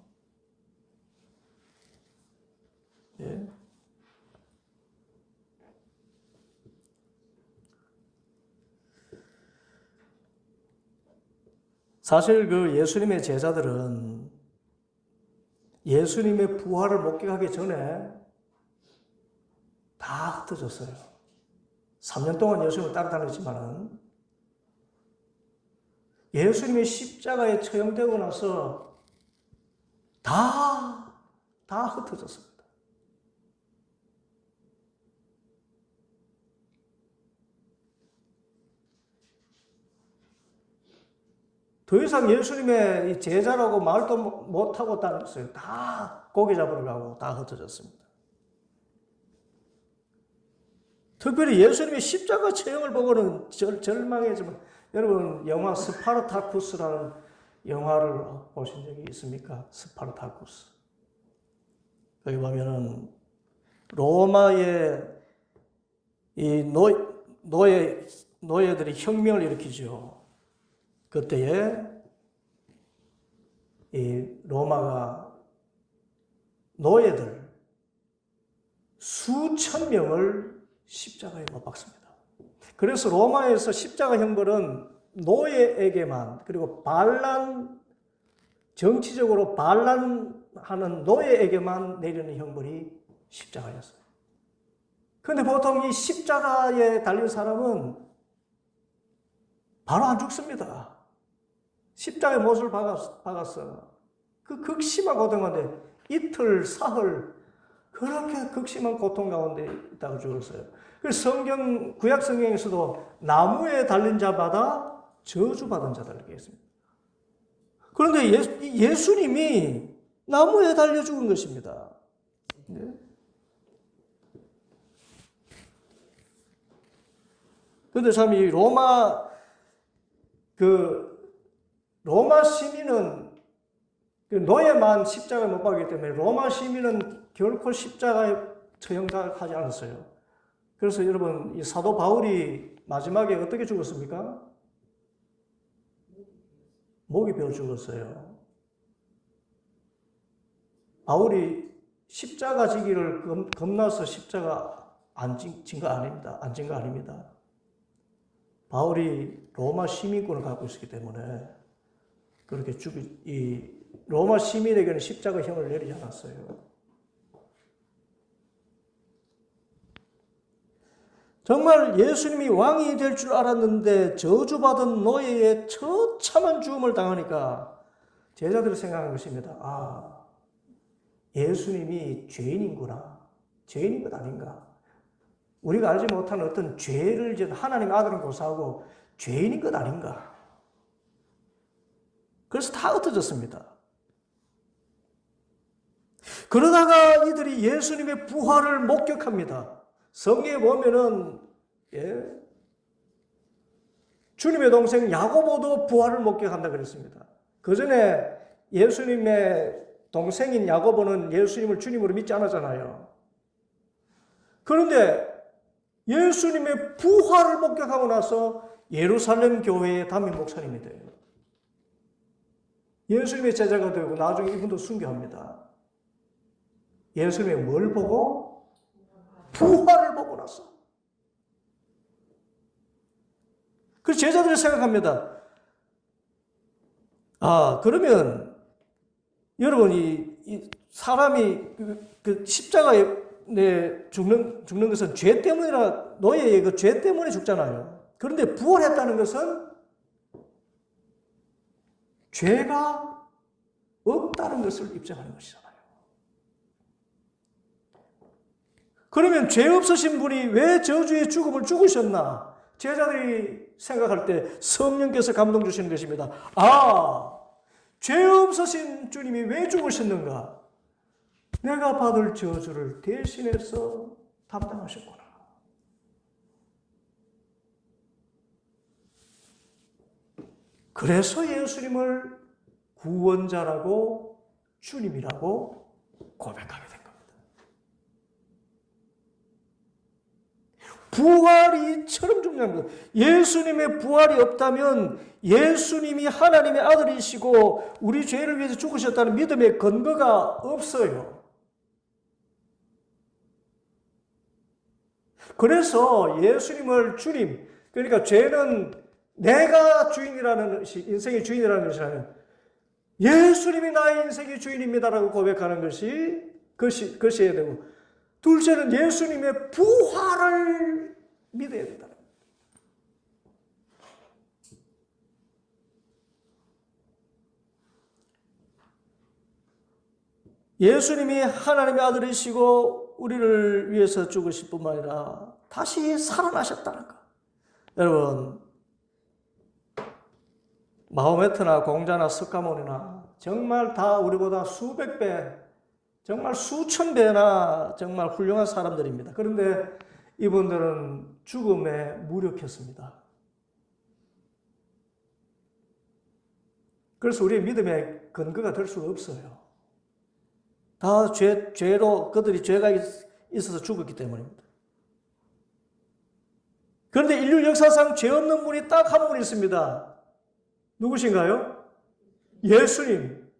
S1: 예. 사실 그 예수님의 제자들은 예수님의 부활을 목격하기 전에 다 흩어졌어요. 3년 동안 예수님을 따라다녔지만은 예수님의 십자가에 처형되고 나서 다 흩어졌습니다. 더 이상 예수님의 제자라고 말도 못하고 다녔어요. 다 고기 잡으러 가고 다 흩어졌습니다. 특별히 예수님의 십자가 처형을 보고는 절망했지만 여러분 영화 스파르타쿠스라는 영화를 보신 적이 있습니까? 스파르타쿠스. 여기 보면은 로마의 이 노예들이 혁명을 일으키죠. 그때에 이 로마가 노예들 수천 명을 십자가에 못 박습니다. 그래서 로마에서 십자가 형벌은 노예에게만, 그리고 정치적으로 반란하는 노예에게만 내리는 형벌이 십자가였어요. 그런데 보통 이 십자가에 달린 사람은 바로 안 죽습니다. 십자가에 못을 박았어. 그 극심한 고통인데 이틀, 사흘 그렇게 극심한 고통 가운데 있다고 죽었어요. 그래서 구약 성경에서도 나무에 달린 자마다 저주받은 자다 이렇게 했습니다. 그런데 예수님이 나무에 달려 죽은 것입니다. 네. 그런데 참 이 로마 시민은 노예만 십자가에 못 박기 때문에 로마 시민은 결코 십자가에 처형하지 않았어요. 그래서 여러분 이 사도 바울이 마지막에 어떻게 죽었습니까? 목이 베어 죽었어요. 바울이 십자가 지기를 겁나서 십자가 안 진 거 아닙니다. 안 진 거 아닙니다. 바울이 로마 시민권을 갖고 있었기 때문에 그렇게 로마 시민에게는 십자가형을 내리지 않았어요. 정말 예수님이 왕이 될 줄 알았는데 저주받은 노예의 처참한 죽음을 당하니까 제자들이 생각한 것입니다. 아, 예수님이 죄인이구나. 죄인인 것 아닌가. 우리가 알지 못하는 어떤 죄를 지은 하나님의 아들은 고사하고 죄인인 것 아닌가. 그래서 다 흩어졌습니다. 그러다가 이들이 예수님의 부활을 목격합니다. 성경에 보면은 주님의 동생 야고보도 부활을 목격한다 그랬습니다. 그 전에 예수님의 동생인 야고보는 예수님을 주님으로 믿지 않았잖아요. 그런데 예수님의 부활을 목격하고 나서 예루살렘 교회의 담임 목사님이 돼요. 예수님의 제자가 되고 나중에 이분도 순교합니다. 예수님의 뭘 보고? 부활을 보고 나서. 그래서 제자들이 생각합니다. 아, 그러면 여러분 이 사람이 그 십자가에 죽는 것은 죄 때문이라 노예의 그 죄 때문에 죽잖아요. 그런데 부활했다는 것은 죄가 없다는 것을 입증하는 것이잖아요. 그러면 죄 없으신 분이 왜 저주의 죽음을 죽으셨나? 제자들이 생각할 때 성령께서 감동 주시는 것입니다. 아, 죄 없으신 주님이 왜 죽으셨는가? 내가 받을 저주를 대신해서 담당하셨구나. 그래서 예수님을 구원자라고 주님이라고 고백하게 된 겁니다. 부활이 이처럼 중요한 거예요. 예수님의 부활이 없다면 예수님이 하나님의 아들이시고 우리 죄를 위해서 죽으셨다는 믿음의 근거가 없어요. 그래서 예수님을 주님, 그러니까 죄는 내가 주인이라는 것이, 인생의 주인이라는 것이라면 예수님이 나의 인생의 주인입니다라고 고백하는 것이어야 되고, 둘째는 예수님의 부활을 믿어야 된다. 예수님이 하나님의 아들이시고 우리를 위해서 죽으실 뿐만 아니라 다시 살아나셨다는 것. 여러분, 마호메트나 공자나 석가모니나 정말 다 우리보다 수백 배, 정말 수천 배나 정말 훌륭한 사람들입니다. 그런데 이분들은 죽음에 무력했습니다. 그래서 우리의 믿음의 근거가 될 수가 없어요. 다 죄로 그들이 죄가 있어서 죽었기 때문입니다. 그런데 인류 역사상 죄 없는 분이 딱 한 분 있습니다. 누구신가요? 예수님.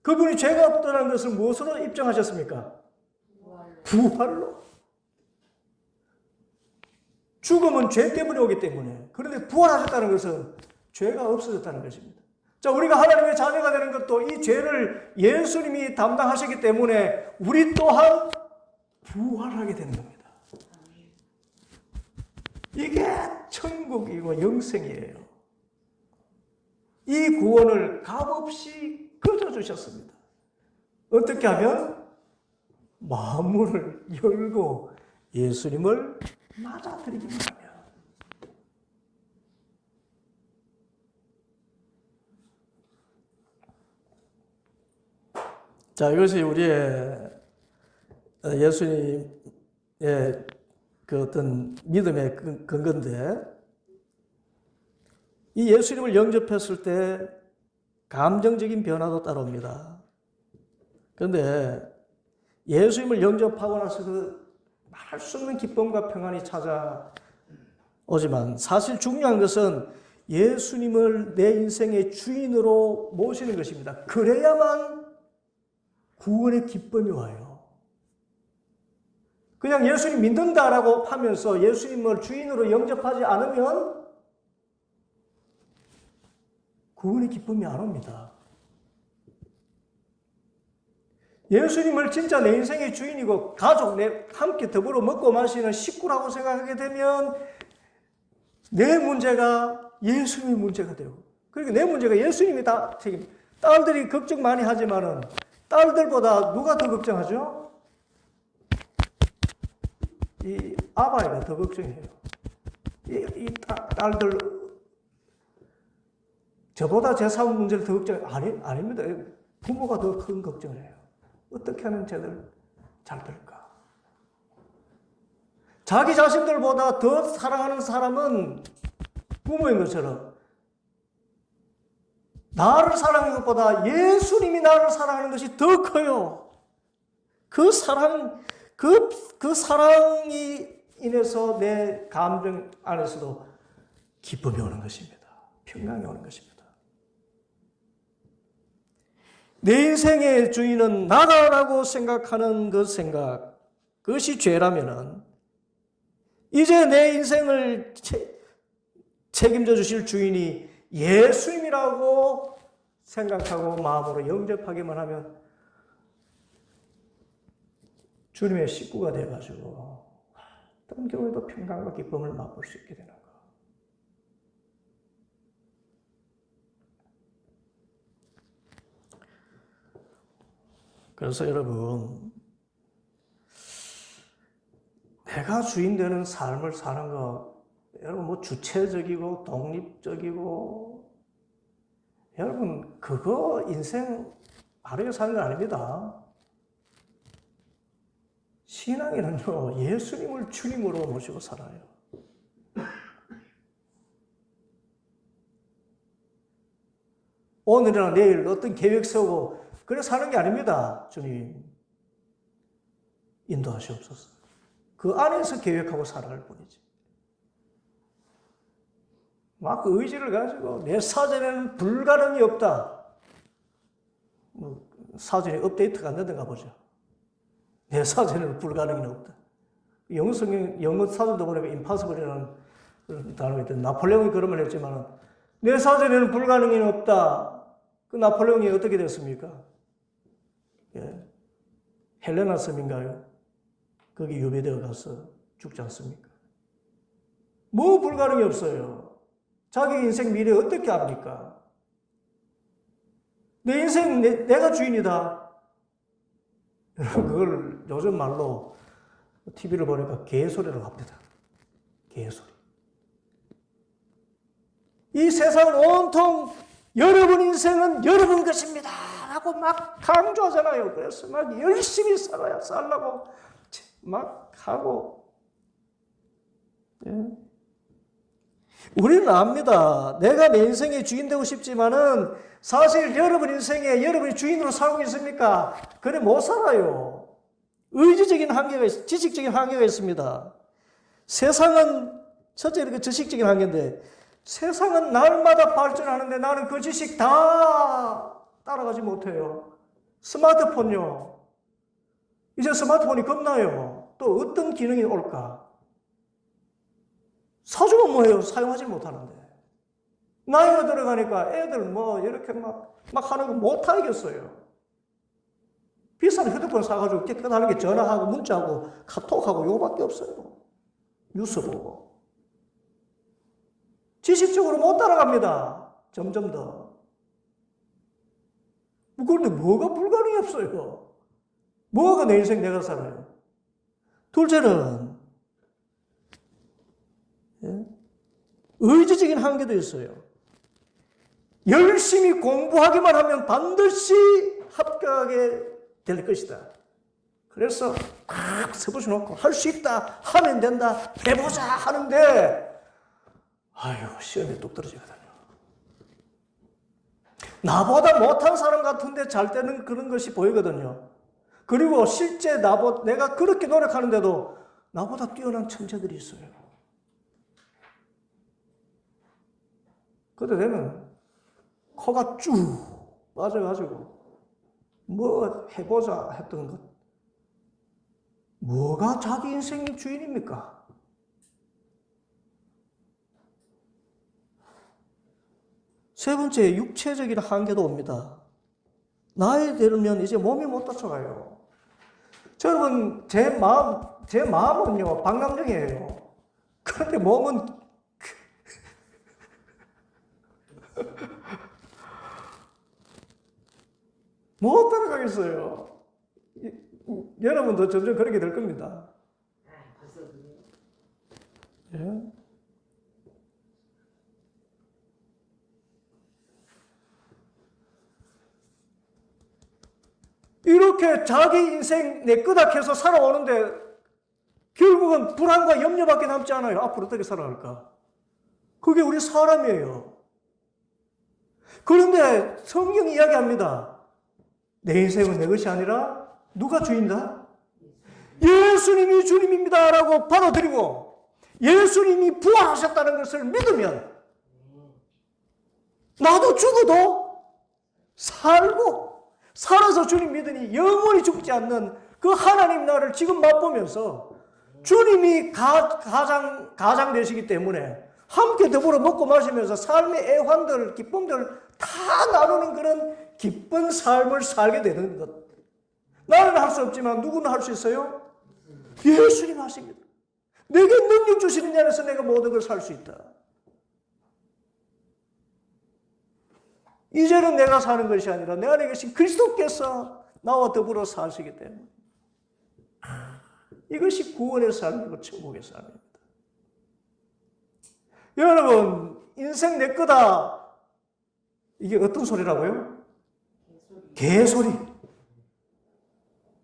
S1: 그분이 죄가 없다는 것을 무엇으로 입증하셨습니까? 부활로. 죽음은 죄 때문에 오기 때문에. 그런데 부활하셨다는 것은 죄가 없어졌다는 것입니다. 자, 우리가 하나님의 자녀가 되는 것도 이 죄를 예수님이 담당하셨기 때문에 우리 또한 부활하게 되는 겁니다. 이게 천국이고 영생이에요. 이 구원을 값없이 거둬주셨습니다. 어떻게 하면? 마음문을 열고 예수님을 맞아들이기만 하면. 자, 이것이 우리의 예수님의 그 어떤 믿음의 근거인데, 이 예수님을 영접했을 때 감정적인 변화도 따라옵니다. 그런데 예수님을 영접하고 나서 그 말할 수 없는 기쁨과 평안이 찾아오지만, 사실 중요한 것은 예수님을 내 인생의 주인으로 모시는 것입니다. 그래야만 구원의 기쁨이 와요. 그냥 예수님 믿는다라고 하면서 예수님을 주인으로 영접하지 않으면 구원의 기쁨이 안 옵니다. 예수님을 진짜 내 인생의 주인이고 가족, 함께 더불어 먹고 마시는 식구라고 생각하게 되면 내 문제가 예수님의 문제가 되고, 그러니까 내 문제가 예수님이 다 책임. 딸들이 걱정 많이 하지만은 딸들보다 누가 더 걱정하죠? 이 아바이가 더 걱정해요. 이 딸들 저보다 제 사업 문제를 더 걱정 아닙니다. 부모가 더 큰 걱정을 해요. 어떻게 하면 쟤들 잘 될까? 자기 자신들보다 더 사랑하는 사람은 부모인 것처럼 나를 사랑하는 것보다 예수님이 나를 사랑하는 것이 더 커요. 그 사랑이 인해서 내 감정 안에서도 기쁨이 오는 것입니다. 평강이 오는 것입니다. 내 인생의 주인은 나다라고 생각하는 그 생각, 그것이 죄라면은 이제 내 인생을 책임져 주실 주인이 예수님이라고 생각하고 마음으로 영접하기만 하면 주님의 식구가 돼가지고 어떤 경우에도 평강과 기쁨을 맛볼 수 있게 되는 거. 그래서 여러분, 내가 주인 되는 삶을 사는 거, 여러분 뭐 주체적이고 독립적이고, 여러분 그거 인생 바르게 사는 거 아닙니다. 신앙에는요, 예수님을 주님으로 모시고 살아요. 오늘이나 내일 어떤 계획 세우고 그래 사는 게 아닙니다. 주님 인도하시옵소서. 그 안에서 계획하고 살아갈 뿐이지. 막 그 의지를 가지고 내 사전에는 불가능이 없다. 뭐 사전에 업데이트가 안 되던가 보죠. 내 사전에는 불가능이 없다. 영어 사전도 보니까 impossible이라는 단어가 있던데, 나폴레옹이 그런 말 했지만 내 사전에는 불가능이 없다. 그 나폴레옹이 어떻게 됐습니까? 예. 헬레나 섬인가요? 거기 유배되어 가서 죽지 않습니까? 뭐 불가능이 없어요. 자기 인생 미래 어떻게 압니까? 내 인생 내가 주인이다. 그걸 요즘 말로 TV를 보니까 개소리라고 합니다. 개소리. 이 세상 온통 여러분 인생은 여러분 것입니다 라고 막 강조하잖아요. 그래서 막 열심히 살라고 막 하고. 예. 우리는 압니다. 내가 내 인생의 주인 되고 싶지만은 사실 여러분 인생에 여러분이 주인으로 살고 있습니까? 그래 못 살아요. 의지적인 한계가 있습니다. 지식적인 한계가 있습니다. 세상은 첫째 이렇게 지식적인 한계인데, 세상은 날마다 발전하는데 나는 그 지식 다 따라가지 못해요. 스마트폰요. 이제 스마트폰이 겁나요. 또 어떤 기능이 올까? 사주면 뭐해요? 사용하지 못하는데. 나이가 들어가니까 애들 뭐 이렇게 막 하는 거 못하겠어요. 비싼 휴대폰 사가지고 깨끗하는 게 전화하고 문자하고 카톡하고 요거밖에 없어요. 뉴스 보고. 지식적으로 못 따라갑니다. 점점 더. 그런데 뭐가 불가능이 없어요. 뭐가 내 인생 내가 살아요. 둘째는 의지적인 한계도 있어요. 열심히 공부하기만 하면 반드시 합격하게 될 것이다. 그래서 딱 세부시 놓고 할 수 있다, 하면 된다, 해보자 하는데 아유, 시험에 뚝 떨어지거든요. 나보다 못한 사람 같은데 잘 되는 그런 것이 보이거든요. 그리고 실제 내가 그렇게 노력하는데도 나보다 뛰어난 천재들이 있어요. 그때 되면 코가 쭉 빠져가지고 뭐 해보자 했던 것, 뭐가 자기 인생의 주인입니까? 세 번째, 육체적인 한계도 옵니다. 나이 들면 이제 몸이 못 따라가요. 여러분, 제 마음은요, 박남정이에요. 그런데 몸은 못 따라가겠어요. 여러분도 점점 그렇게 될 겁니다. 예? 이렇게 자기 인생 내 끄덕해서 살아오는데 결국은 불안과 염려밖에 남지 않아요. 앞으로 어떻게 살아갈까? 그게 우리 사람이에요. 그런데 성경이 이야기합니다. 내 인생은 내 것이 아니라 누가 주인이다? 예수님이 주님입니다 라고 받아들이고 예수님이 부활하셨다는 것을 믿으면 나도 죽어도 살고 살아서 주님 믿으니 영원히 죽지 않는 그 하나님 나라를 지금 맛보면서 주님이 가장 되시기 때문에 함께 더불어 먹고 마시면서 삶의 애환들, 기쁨들 다 나누는 그런 기쁜 삶을 살게 되는 것. 나는 할 수 없지만 누구는 할 수 있어요? 예수님 하십니다. 내게 능력 주시는 자 안에서 내가 모든 걸 살 수 있다. 이제는 내가 사는 것이 아니라 내 안에 계신 그리스도께서 나와 더불어 사시기 때문에 이것이 구원의 삶이고 천국의 삶입니다. 여러분, 인생 내 거다. 이게 어떤 소리라고요? 개소리.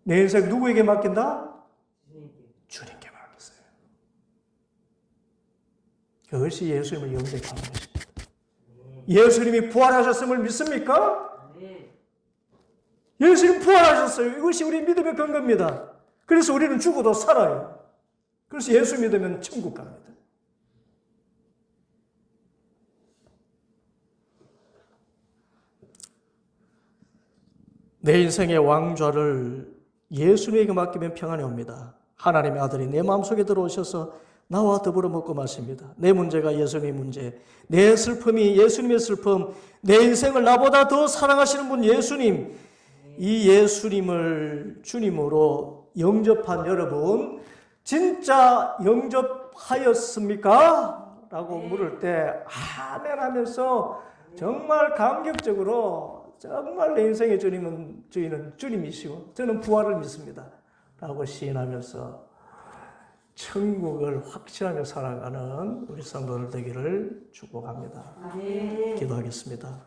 S1: 내 인생 누구에게 맡긴다? 주님께 맡겼어요. 그것이 예수님을 영접하는 것입니다. 예수님이 부활하셨음을 믿습니까? 예수님 부활하셨어요. 이것이 우리 믿음의 근거입니다. 그래서 우리는 죽어도 살아요. 그래서 예수 믿으면 천국 갑니다. 내 인생의 왕좌를 예수님에게 맡기면 평안이 옵니다. 하나님의 아들이 내 마음속에 들어오셔서 나와 더불어 먹고 마십니다. 내 문제가 예수님의 문제, 내 슬픔이 예수님의 슬픔, 내 인생을 나보다 더 사랑하시는 분 예수님, 이 예수님을 주님으로 영접한 여러분, 진짜 영접하였습니까? 라고 물을 때 아멘 하면서 정말 감격적으로 정말 내 인생의 주인은 주님이시고 저는 부활을 믿습니다 라고 시인하면서 천국을 확신하며 살아가는 우리 성도들 되기를 축복합니다. 기도하겠습니다.